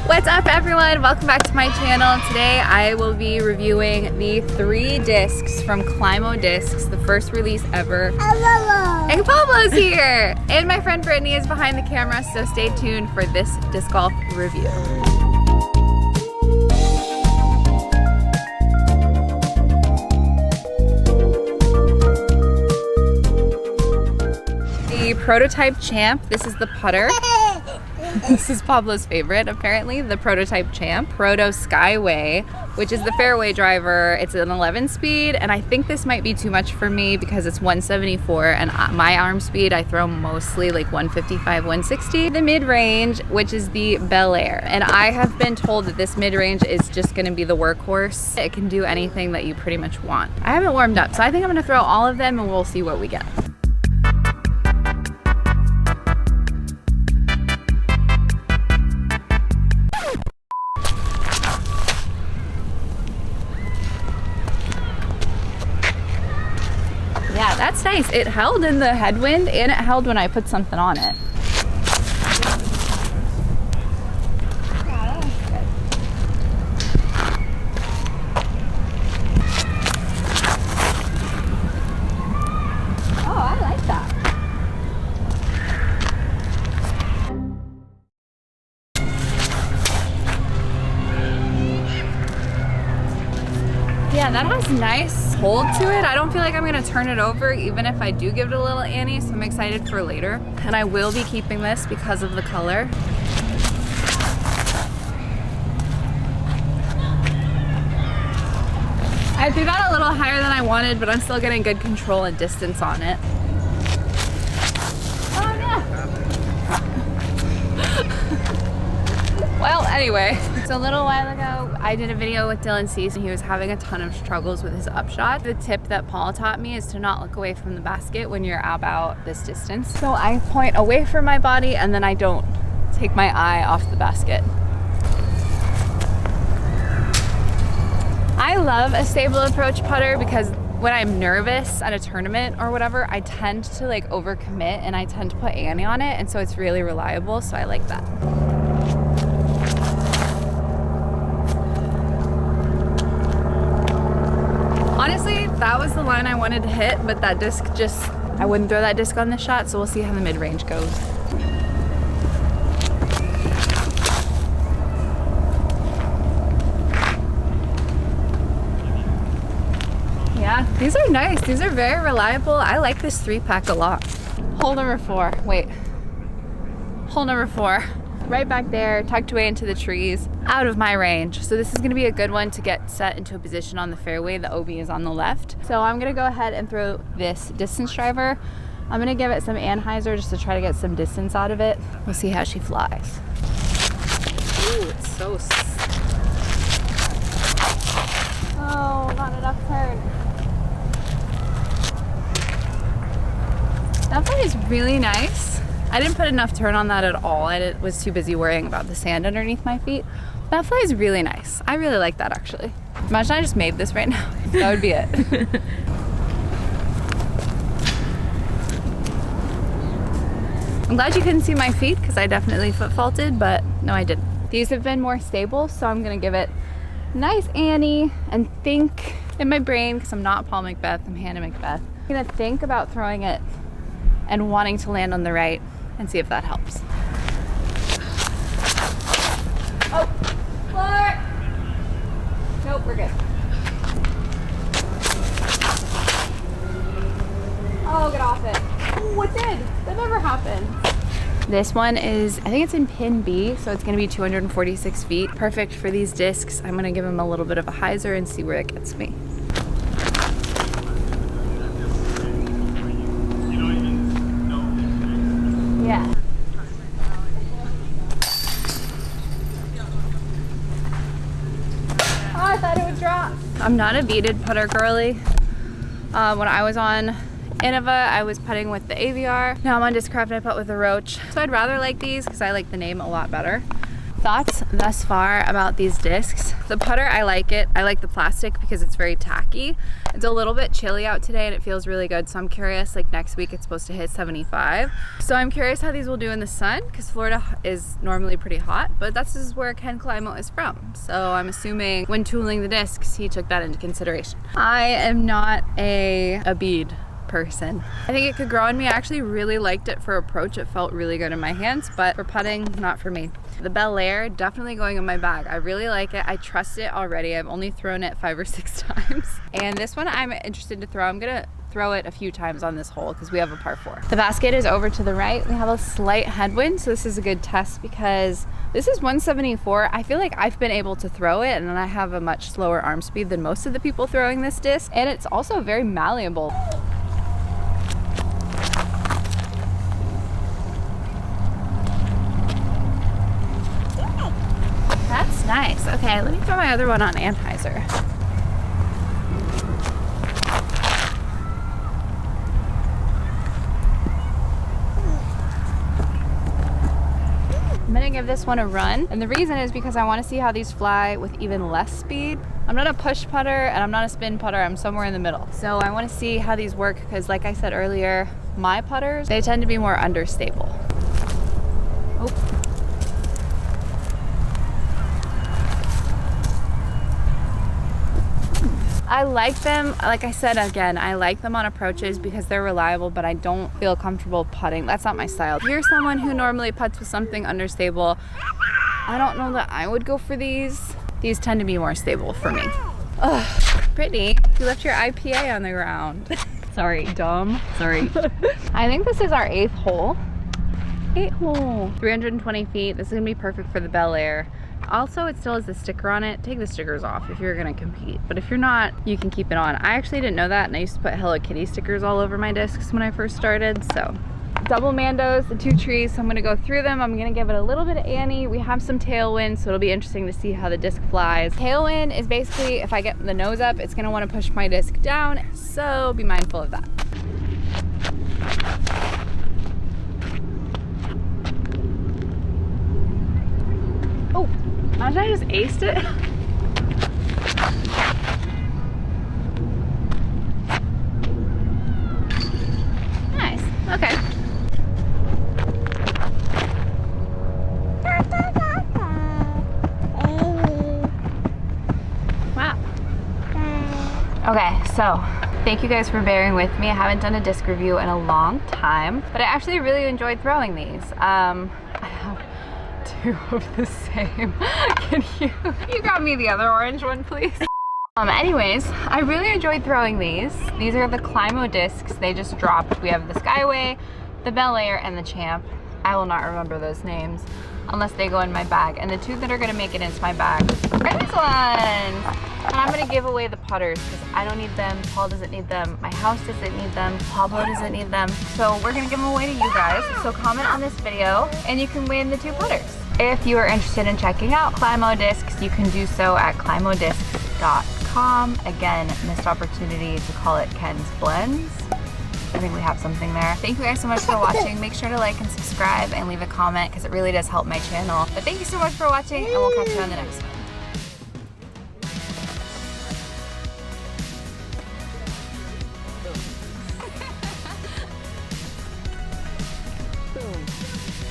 What's up everyone? Welcome back to my channel. Today I will be reviewing the 3 discs from Climo Discs, the first release ever. And Pablo's here! And my friend Brittany is behind the camera, so stay tuned for this disc golf review. The Prototype Champ, this is the putter. This is Pablo's favorite, apparently, the Prototype Champ. Proto Skyway, which is the fairway driver. It's an 11 speed, and I think this might be too much for me because it's 174, and my arm speed, I throw mostly like 155, 160. The mid-range, which is the Bel Air, and I have been told that this mid-range is just gonna be the workhorse. It can do anything that you pretty much want. I haven't warmed up, so I think I'm gonna throw all of them and we'll see what we get. Yeah, that's nice. It held in the headwind and it held when I put something on it. Yeah, that was good. Oh, I like that. Yeah, that has nice hold to it. I don't feel like I'm gonna turn it over even if I do give it a little ante, so I'm excited for later. And I will be keeping this because of the color. I threw that a little higher than I wanted, but I'm still getting good control and distance on it. Oh no! Well, anyway, so a little while ago, I did a video with Dylan Cease and he was having a ton of struggles with his upshot. The tip that Paul taught me is to not look away from the basket when you're about this distance. So I point away from my body and then I don't take my eye off the basket. I love a stable approach putter because when I'm nervous at a tournament or whatever, I tend to like overcommit and I tend to put ante on it, and so it's really reliable, so I like that. Honestly, that was the line I wanted to hit, but that disc just, I wouldn't throw that disc on this shot, so we'll see how the mid-range goes. Yeah, these are nice. These are very reliable. I like this 3-pack a lot. Hole number 4, wait. Hole number 4. Right back there, tucked away into the trees, out of my range. So this is gonna be a good one to get set into a position on the fairway. The OB is on the left. So I'm gonna go ahead and throw this distance driver. I'm gonna give it some anhyzer just to try to get some distance out of it. We'll see how she flies. Ooh, it's so... Oh, not enough turn. That fly is really nice. I didn't put enough turn on that at all. I was too busy worrying about the sand underneath my feet. That fly is really nice. I really like that actually. Imagine I just made this right now. That would be it. I'm glad you couldn't see my feet because I definitely foot faulted, but no, I didn't. These have been more stable, so I'm gonna give it nice ante and think in my brain, because I'm not Paul McBeth, I'm Hannah McBeth. I'm gonna think about throwing it and wanting to land on the right and see if that helps. Oh, floor! Nope, we're good. Oh, get off it. Oh, it did. That never happened. This one is, I think it's in pin B, so it's gonna be 246 feet. Perfect for these discs. I'm gonna give them a little bit of a hyzer and see where it gets me. Yeah. Oh, I thought it would drop. I'm not a beaded putter girly. When I was on Innova, I was putting with the AVR. Now I'm on Discraft and I putt with the Roach. So I'd rather like these because I like the name a lot better. Thoughts thus far about these discs. The putter, I like it. I like the plastic because it's very tacky. It's a little bit chilly out today and it feels really good. So I'm curious, like next week it's supposed to hit 75. So I'm curious how these will do in the sun because Florida is normally pretty hot, but this is where Ken Climo is from. So I'm assuming when tooling the discs, he took that into consideration. I am not a bead person. I think it could grow on me. I actually really liked it for approach. It felt really good in my hands, but for putting, not for me. The Bel Air, definitely going in my bag. I really like it. I trust it already. I've only thrown it 5 or 6 times. And this one I'm interested to throw. I'm gonna throw it a few times on this hole because we have a par 4. The basket is over to the right. We have a slight headwind, so this is a good test because this is 174. I feel like I've been able to throw it and then I have a much slower arm speed than most of the people throwing this disc. And it's also very malleable. That's nice. Okay, let me throw my other one on Anheuser. I'm gonna give this one a run, and the reason is because I want to see how these fly with even less speed. I'm not a push putter and I'm not a spin putter. I'm somewhere in the middle. So I want to see how these work because, like I said earlier, my putters, they tend to be more understable. Oh. I like them, like I said again, I like them on approaches because they're reliable, but I don't feel comfortable putting. That's not my style. If you're someone who normally putts with something understable, I don't know that I would go for these. These tend to be more stable for me. Ugh, Brittany, you left your IPA on the ground. Sorry, dumb. Sorry. I think this is our 8th hole. 8th hole. 320 feet. This is gonna be perfect for the Bel Air. Also, it still has the sticker on it. Take the stickers off if you're gonna compete. But if you're not, you can keep it on. I actually didn't know that, and I used to put Hello Kitty stickers all over my discs when I first started, so. Double Mandos, the 2 trees, so I'm gonna go through them. I'm gonna give it a little bit of Annie. We have some tailwind, so it'll be interesting to see how the disc flies. Tailwind is basically, if I get the nose up, it's gonna wanna push my disc down, so be mindful of that. Oh, imagine I just aced it. Nice, okay. Wow. Okay, so thank you guys for bearing with me. I haven't done a disc review in a long time, but I actually really enjoyed throwing these. I have 2 of the same. Can you grab me the other orange one, please? Anyways, I really enjoyed throwing these. These are the Climo discs. They just dropped. We have the Skyway, the Bel Air, and the Champ. I will not remember those names unless they go in my bag. And the 2 that are gonna make it into my bag are these ones. And I'm gonna give away the putters because I don't need them, Paul doesn't need them, my house doesn't need them, Pablo doesn't need them. So we're gonna give them away to you guys. So comment on this video and you can win the 2 putters. If you are interested in checking out Climo Discs, you can do so at ClimoDiscs.com. Again, missed opportunity to call it Ken's Blends. I think we have something there. Thank you guys so much for watching. Make sure to like and subscribe and leave a comment because it really does help my channel. But thank you so much for watching and we'll catch you on the next one.